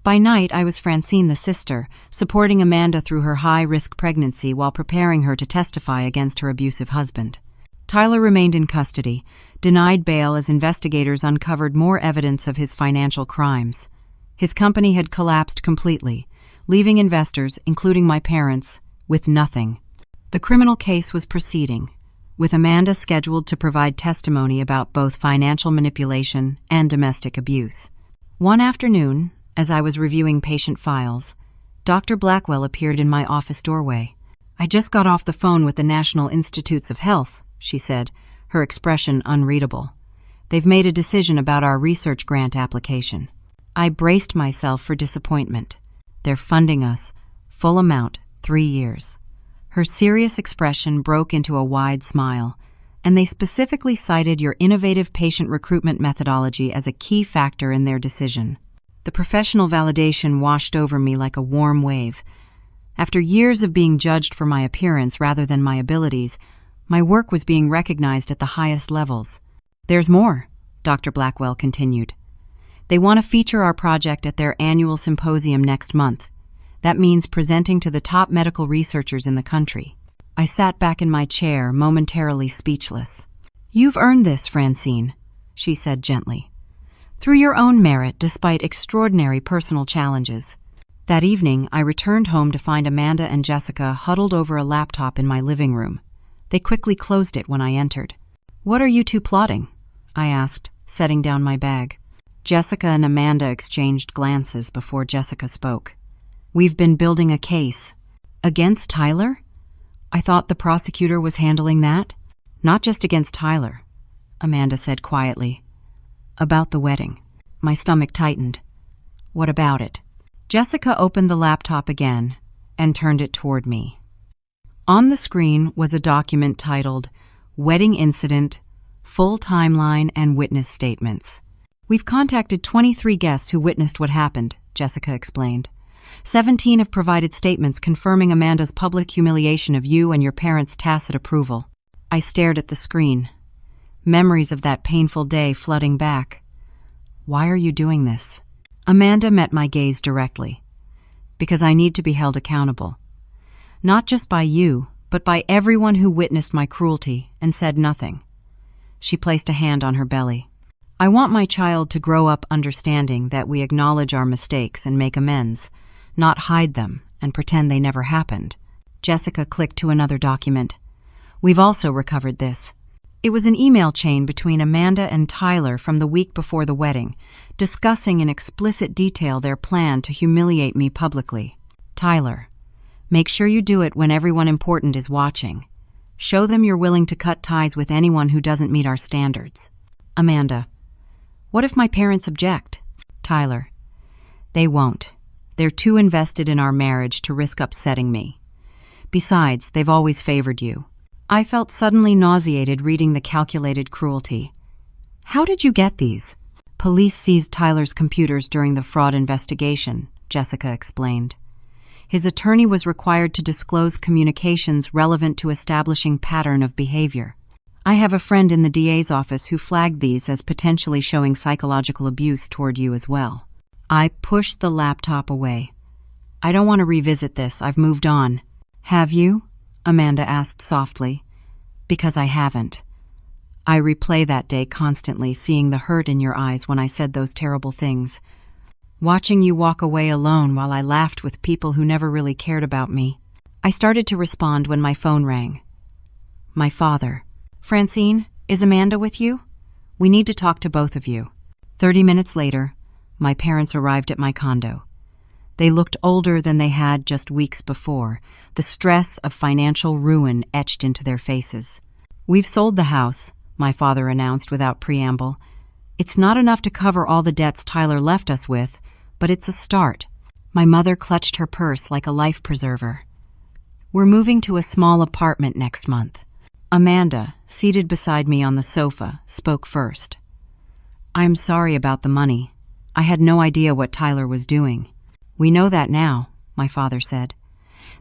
By night, I was Francine the sister, supporting Amanda through her high-risk pregnancy while preparing her to testify against her abusive husband. Tyler remained in custody, denied bail as investigators uncovered more evidence of his financial crimes. His company had collapsed completely, leaving investors, including my parents, with nothing. The criminal case was proceeding, with Amanda scheduled to provide testimony about both financial manipulation and domestic abuse. One afternoon, As I was reviewing patient files, Dr. Blackwell appeared in my office doorway. "I just got off the phone with the National Institutes of Health," she said, her expression unreadable. "They've made a decision about our research grant application." I braced myself for disappointment. "They're funding us, full amount, 3 years. Her serious expression broke into a wide smile, and they specifically cited your innovative patient recruitment methodology as a key factor in their decision. The professional validation washed over me like a warm wave. After years of being judged for my appearance rather than my abilities, my work was being recognized at the highest levels. "There's more," Dr. Blackwell continued. "They want to feature our project at their annual symposium next month. That means presenting to the top medical researchers in the country." I sat back in my chair, momentarily speechless. "You've earned this, Francine," she said gently. "Through your own merit, despite extraordinary personal challenges." That evening, I returned home to find Amanda and Jessica huddled over a laptop in my living room. They quickly closed it when I entered. "What are you two plotting?" I asked, setting down my bag. Jessica and Amanda exchanged glances before Jessica spoke. "We've been building a case." "Against Tyler?" I thought the prosecutor was handling that. "Not just against Tyler," Amanda said quietly. "About the wedding." My stomach tightened. "What about it?" Jessica opened the laptop again and turned it toward me. On the screen was a document titled Wedding Incident, Full Timeline and Witness Statements. "We've contacted 23 guests who witnessed what happened," Jessica explained. 17 have provided statements confirming Amanda's public humiliation of you and your parents' tacit approval. I stared at the screen, memories of that painful day flooding back. "Why are you doing this?" Amanda met my gaze directly. "Because I need to be held accountable. Not just by you, but by everyone who witnessed my cruelty and said nothing." She placed a hand on her belly. "I want my child to grow up understanding that we acknowledge our mistakes and make amends, not hide them and pretend they never happened." Jessica clicked to another document. "We've also recovered this." It was an email chain between Amanda and Tyler from the week before the wedding, discussing in explicit detail their plan to humiliate me publicly. "Tyler, make sure you do it when everyone important is watching. Show them you're willing to cut ties with anyone who doesn't meet our standards." Amanda, "What if my parents object?" Tyler, "They won't. They're too invested in our marriage to risk upsetting me. Besides, they've always favored you." I felt suddenly nauseated reading the calculated cruelty. "How did you get these?" "Police seized Tyler's computers during the fraud investigation," Jessica explained. "His attorney was required to disclose communications relevant to establishing pattern of behavior. I have a friend in the DA's office who flagged these as potentially showing psychological abuse toward you as well." I pushed the laptop away. "I don't want to revisit this. I've moved on." "Have you?" Amanda asked softly. "Because I haven't. I replay that day constantly, seeing the hurt in your eyes when I said those terrible things. Watching you walk away alone while I laughed with people who never really cared about me." I started to respond when my phone rang. My father. "Francine, is Amanda with you? We need to talk to both of you." 30 minutes later, my parents arrived at my condo. They looked older than they had just weeks before, the stress of financial ruin etched into their faces. "We've sold the house," my father announced without preamble. "It's not enough to cover all the debts Tyler left us with, but it's a start." My mother clutched her purse like a life preserver. "We're moving to a small apartment next month." Amanda, seated beside me on the sofa, spoke first. "I'm sorry about the money. I had no idea what Tyler was doing." "We know that now," my father said.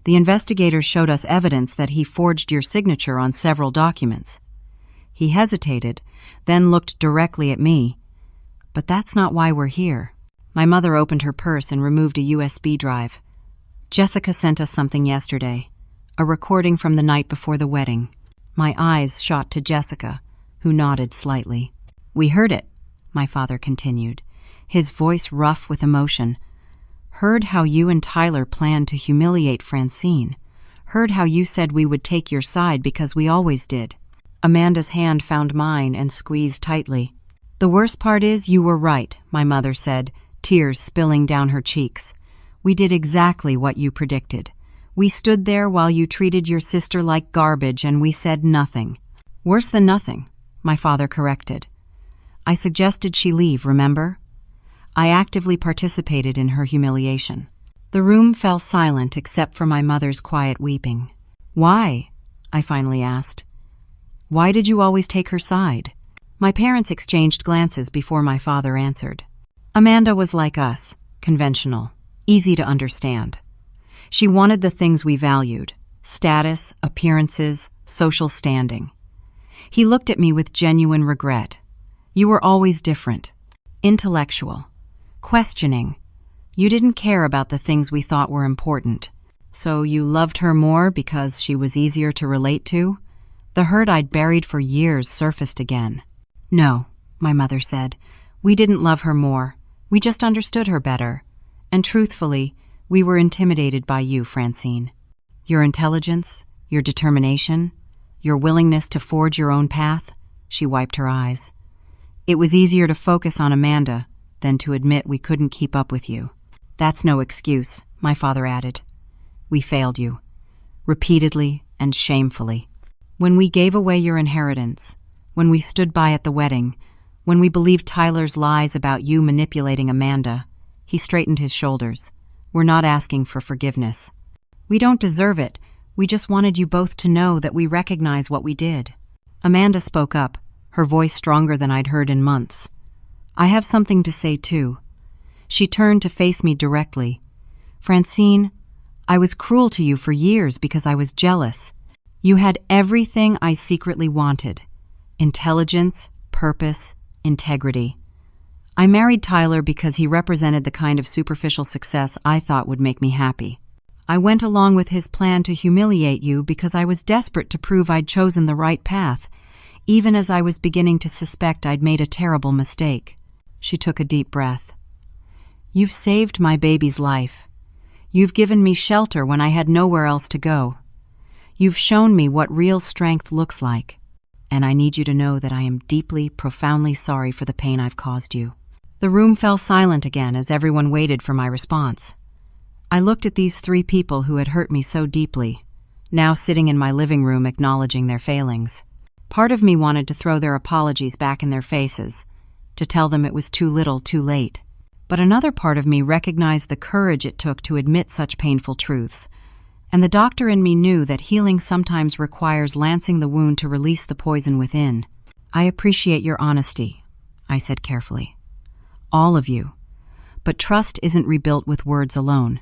"The investigators showed us evidence that he forged your signature on several documents." He hesitated, then looked directly at me. "But that's not why we're here." My mother opened her purse and removed a USB drive. "Jessica sent us something yesterday, a recording from the night before the wedding." My eyes shot to Jessica, who nodded slightly. "We heard it," my father continued, his voice rough with emotion. "Heard how you and Tyler planned to humiliate Francine. Heard how you said we would take your side because we always did." Amanda's hand found mine and squeezed tightly. "The worst part is you were right," my mother said, tears spilling down her cheeks. "We did exactly what you predicted. We stood there while you treated your sister like garbage and we said nothing." "Worse than nothing," my father corrected. "I suggested she leave, remember?" I actively participated in her humiliation. The room fell silent except for my mother's quiet weeping. "Why?" I finally asked. "Why did you always take her side?" My parents exchanged glances before my father answered. Amanda was like us, conventional, easy to understand. She wanted the things we valued: status, appearances, social standing. He looked at me with genuine regret. "You were always different. Intellectual. Questioning. You didn't care about the things we thought were important. So you loved her more because she was easier to relate to?" The hurt I'd buried for years surfaced again. "No," my mother said. "We didn't love her more. We just understood her better. And truthfully, we were intimidated by you, Francine. Your intelligence, your determination, your willingness to forge your own path." She wiped her eyes. "It was easier to focus on Amanda than to admit we couldn't keep up with you." "That's no excuse," my father added. "We failed you. Repeatedly and shamefully. When we gave away your inheritance, when we stood by at the wedding, when we believed Tyler's lies about you manipulating Amanda," he straightened his shoulders. "We're not asking for forgiveness. We don't deserve it. We just wanted you both to know that we recognize what we did." Amanda spoke up, her voice stronger than I'd heard in months. "I have something to say, too." She turned to face me directly. "Francine, I was cruel to you for years because I was jealous. You had everything I secretly wanted: intelligence, purpose, integrity. I married Tyler because he represented the kind of superficial success I thought would make me happy. I went along with his plan to humiliate you because I was desperate to prove I'd chosen the right path, even as I was beginning to suspect I'd made a terrible mistake." She took a deep breath. "You've saved my baby's life. You've given me shelter when I had nowhere else to go. You've shown me what real strength looks like. And I need you to know that I am deeply, profoundly sorry for the pain I've caused you." The room fell silent again as everyone waited for my response. I looked at these three people who had hurt me so deeply, now sitting in my living room acknowledging their failings. Part of me wanted to throw their apologies back in their faces, to tell them it was too little, too late. But another part of me recognized the courage it took to admit such painful truths, and the doctor in me knew that healing sometimes requires lancing the wound to release the poison within. "I appreciate your honesty," I said carefully. "All of you. But trust isn't rebuilt with words alone.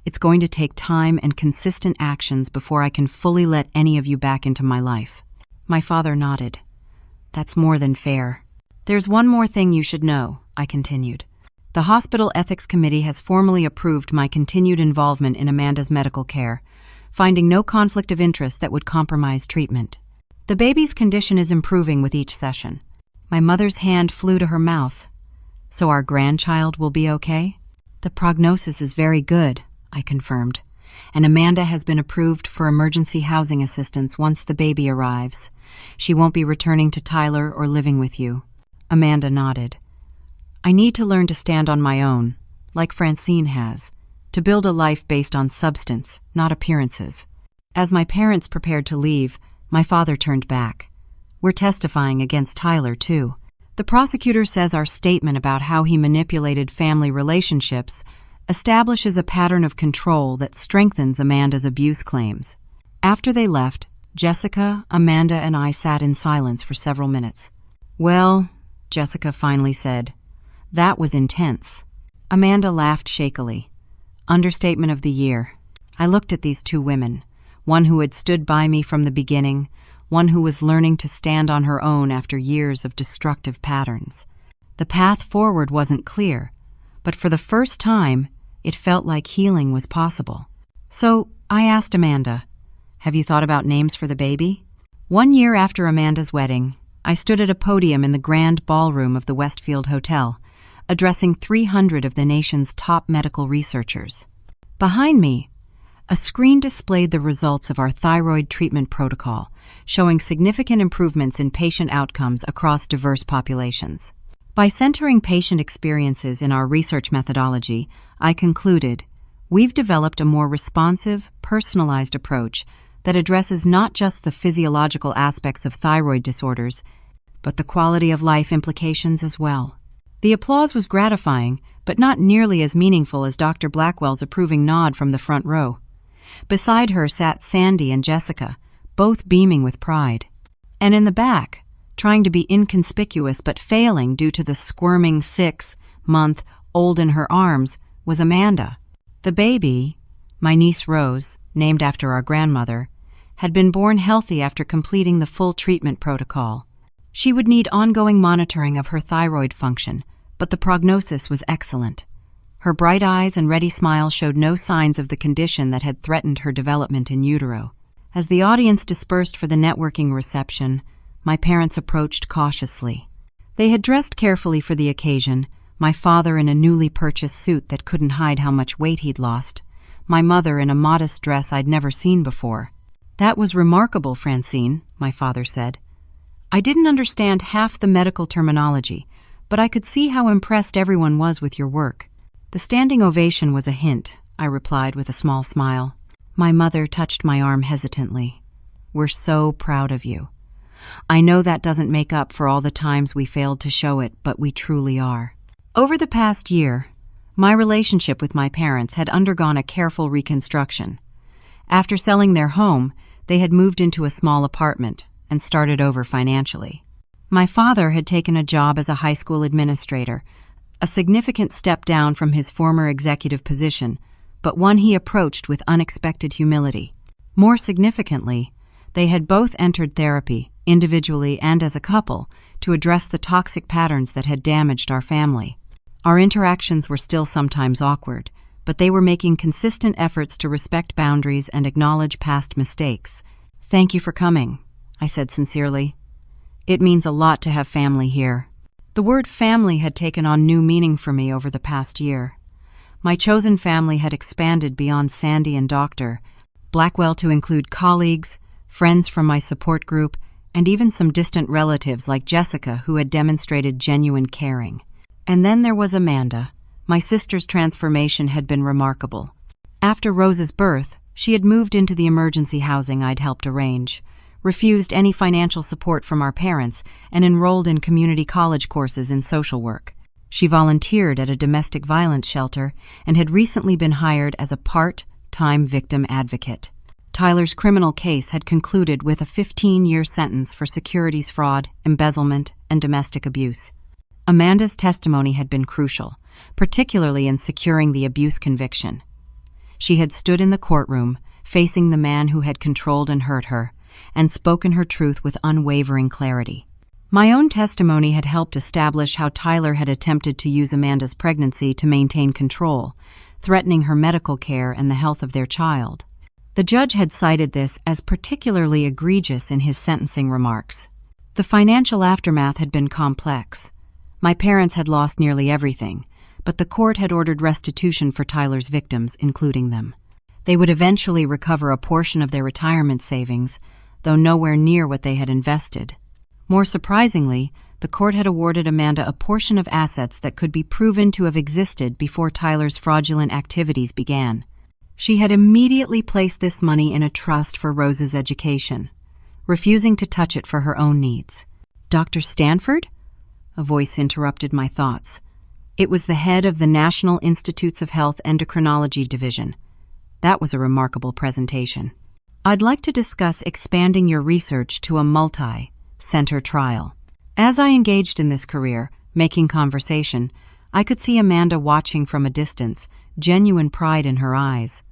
It's going to take time and consistent actions before I can fully let any of you back into my life." My father nodded. "That's more than fair. There's one more thing you should know," I continued. "The Hospital Ethics Committee has formally approved my continued involvement in Amanda's medical care, finding no conflict of interest that would compromise treatment. The baby's condition is improving with each session." My mother's hand flew to her mouth. "So our grandchild will be okay?" "The prognosis is very good," I confirmed, "and Amanda has been approved for emergency housing assistance once the baby arrives. She won't be returning to Tyler or living with you." Amanda nodded. "I need to learn to stand on my own, like Francine has, to build a life based on substance, not appearances." As my parents prepared to leave, my father turned back. "We're testifying against Tyler, too. The prosecutor says our statement about how he manipulated family relationships establishes a pattern of control that strengthens Amanda's abuse claims." After they left, Jessica, Amanda, and I sat in silence for several minutes. "Well," Jessica finally said, "that was intense." Amanda laughed shakily. Understatement of the year. I looked at these two women, one who had stood by me from the beginning, one who was learning to stand on her own after years of destructive patterns. The path forward wasn't clear, but for the first time, it felt like healing was possible. So I asked Amanda, "Have you thought about names for the baby?" 1 year after Amanda's wedding, I stood at a podium in the grand ballroom of the Westfield Hotel, addressing 300 of the nation's top medical researchers. Behind me, a screen displayed the results of our thyroid treatment protocol, showing significant improvements in patient outcomes across diverse populations. By centering patient experiences in our research methodology, I concluded, we've developed a more responsive, personalized approach that addresses not just the physiological aspects of thyroid disorders, but the quality of life implications as well. The applause was gratifying, but not nearly as meaningful as Dr. Blackwell's approving nod from the front row. Beside her sat Sandy and Jessica, both beaming with pride. And in the back, trying to be inconspicuous but failing due to the squirming 6-month-old in her arms, was Amanda. The baby, my niece Rose, named after our grandmother, had been born healthy after completing the full treatment protocol. She would need ongoing monitoring of her thyroid function, but the prognosis was excellent. Her bright eyes and ready smile showed no signs of the condition that had threatened her development in utero. As the audience dispersed for the networking reception, my parents approached cautiously. They had dressed carefully for the occasion, my father in a newly purchased suit that couldn't hide how much weight he'd lost, my mother in a modest dress I'd never seen before. "That was remarkable, Francine," my father said. I didn't understand half the medical terminology, but I could see how impressed everyone was with your work. The standing ovation was a hint, I replied with a small smile. My mother touched my arm hesitantly. "We're so proud of you. I know that doesn't make up for all the times we failed to show it, but we truly are." Over the past year, my relationship with my parents had undergone a careful reconstruction. After selling their home, they had moved into a small apartment and started over financially. My father had taken a job as a high school administrator, a significant step down from his former executive position, but one he approached with unexpected humility. More significantly, they had both entered therapy, individually and as a couple, to address the toxic patterns that had damaged our family. Our interactions were still sometimes awkward, but they were making consistent efforts to respect boundaries and acknowledge past mistakes. "Thank you for coming," I said sincerely. "It means a lot to have family here." The word family had taken on new meaning for me over the past year. My chosen family had expanded beyond Sandy and Dr. Blackwell to include colleagues, friends from my support group, and even some distant relatives like Jessica who had demonstrated genuine caring. And then there was Amanda. My sister's transformation had been remarkable. After Rose's birth, she had moved into the emergency housing I'd helped arrange, refused any financial support from our parents, and enrolled in community college courses in social work. She volunteered at a domestic violence shelter and had recently been hired as a part-time victim advocate. Tyler's criminal case had concluded with a 15-year sentence for securities fraud, embezzlement, and domestic abuse. Amanda's testimony had been crucial, particularly in securing the abuse conviction. She had stood in the courtroom, facing the man who had controlled and hurt her, and spoken her truth with unwavering clarity. My own testimony had helped establish how Tyler had attempted to use Amanda's pregnancy to maintain control, threatening her medical care and the health of their child. The judge had cited this as particularly egregious in his sentencing remarks. The financial aftermath had been complex. My parents had lost nearly everything, but the court had ordered restitution for Tyler's victims, including them. They would eventually recover a portion of their retirement savings, though nowhere near what they had invested. More surprisingly, the court had awarded Amanda a portion of assets that could be proven to have existed before Tyler's fraudulent activities began. She had immediately placed this money in a trust for Rose's education, refusing to touch it for her own needs. "Dr. Stanford?" A voice interrupted my thoughts. It was the head of the National Institutes of Health Endocrinology Division. That was a remarkable presentation. "I'd like to discuss expanding your research to a multi-center trial." As I engaged in this career, making conversation, I could see Amanda watching from a distance, genuine pride in her eyes.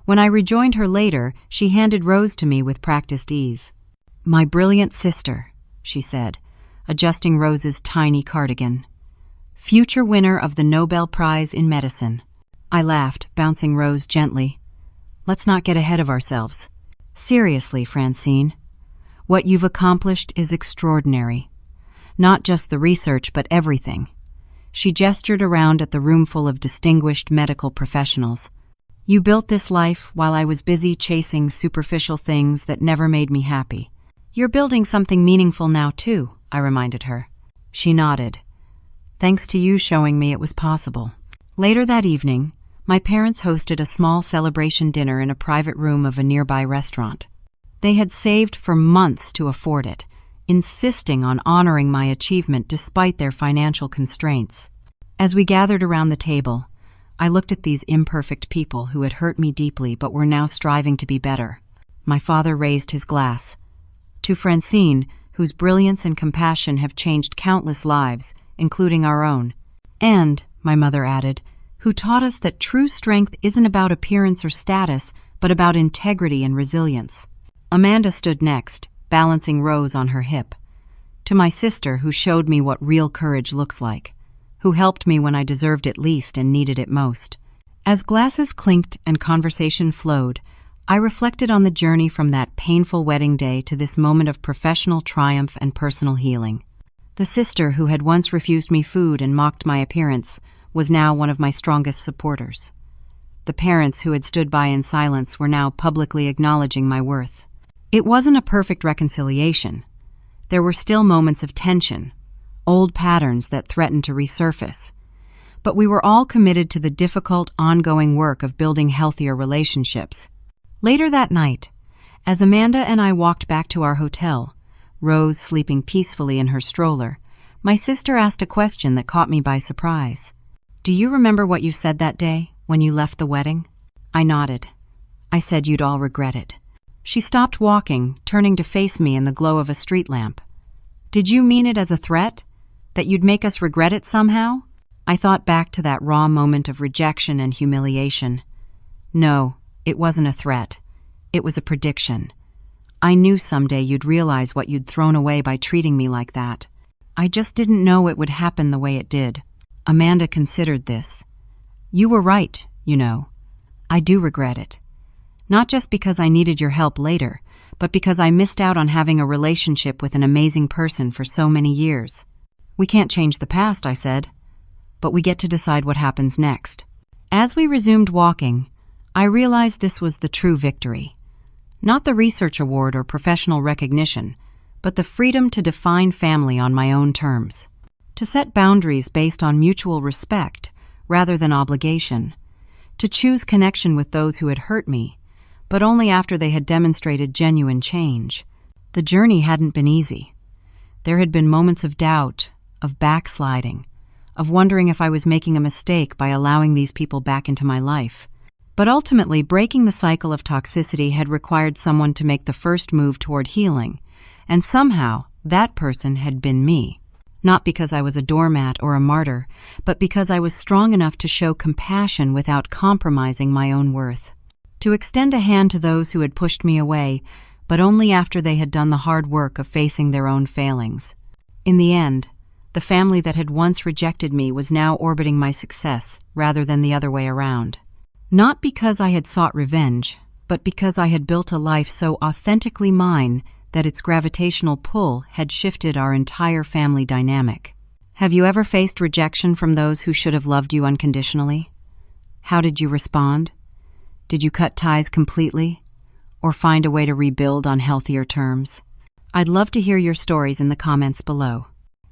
When I rejoined her later, she handed Rose to me with practiced ease. "My brilliant sister," she said, adjusting Rose's tiny cardigan. "Future winner of the Nobel Prize in Medicine." I laughed, bouncing Rose gently. "Let's not get ahead of ourselves. Seriously, Francine, what you've accomplished is extraordinary. Not just the research, but everything." She gestured around at the room full of distinguished medical professionals. "You built this life while I was busy chasing superficial things that never made me happy. You're building something meaningful now, too," I reminded her. She nodded. thanks to you showing me it was possible. Later that evening, my parents hosted a small celebration dinner in a private room of a nearby restaurant. They had saved for months to afford it, insisting on honoring my achievement despite their financial constraints. As we gathered around the table, I looked at these imperfect people who had hurt me deeply but were now striving to be better. My father raised his glass. To Francine, whose brilliance and compassion have changed countless lives, including our own. And, my mother added, who taught us that true strength isn't about appearance or status, but about integrity and resilience. Amanda stood next, balancing Rose on her hip. To my sister, who showed me what real courage looks like, who helped me when I deserved it least and needed it most. As glasses clinked and conversation flowed, I reflected on the journey from that painful wedding day to this moment of professional triumph and personal healing. The sister who had once refused me food and mocked my appearance was now one of my strongest supporters. The parents who had stood by in silence were now publicly acknowledging my worth. It wasn't a perfect reconciliation. There were still moments of tension, old patterns that threatened to resurface. But we were all committed to the difficult, ongoing work of building healthier relationships. Later that night, as Amanda and I walked back to our hotel, Rose sleeping peacefully in her stroller, my sister asked a question that caught me by surprise. "Do you remember what you said that day, when you left the wedding?" I nodded. I said you'd all regret it. She stopped walking, turning to face me in the glow of a street lamp. "Did you mean it as a threat? That you'd make us regret it somehow?" I thought back to that raw moment of rejection and humiliation. No, it wasn't a threat. It was a prediction. I knew someday you'd realize what you'd thrown away by treating me like that. I just didn't know it would happen the way it did. Amanda considered this. "You were right, you know. I do regret it. Not just because I needed your help later, but because I missed out on having a relationship with an amazing person for so many years. We can't change the past," I said, "but we get to decide what happens next." As we resumed walking, I realized this was the true victory. Not the research award or professional recognition, but the freedom to define family on my own terms. To set boundaries based on mutual respect rather than obligation. To choose connection with those who had hurt me, but only after they had demonstrated genuine change. The journey hadn't been easy. There had been moments of doubt, of backsliding, of wondering if I was making a mistake by allowing these people back into my life. But ultimately, breaking the cycle of toxicity had required someone to make the first move toward healing, and somehow that person had been me. Not because I was a doormat or a martyr, but because I was strong enough to show compassion without compromising my own worth. To extend a hand to those who had pushed me away, but only after they had done the hard work of facing their own failings. In the end, the family that had once rejected me was now orbiting my success rather than the other way around. Not because I had sought revenge, but because I had built a life so authentically mine that its gravitational pull had shifted our entire family dynamic. Have you ever faced rejection from those who should have loved you unconditionally? How did you respond? Did you cut ties completely, or find a way to rebuild on healthier terms? I'd love to hear your stories in the comments below.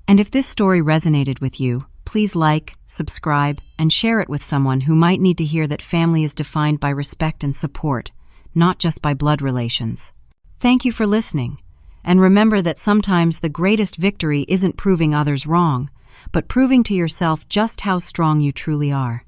And if this story resonated with you, please like, subscribe, and share it with someone who might need to hear that family is defined by respect and support, not just by blood relations. Thank you for listening, and remember that sometimes the greatest victory isn't proving others wrong, but proving to yourself just how strong you truly are.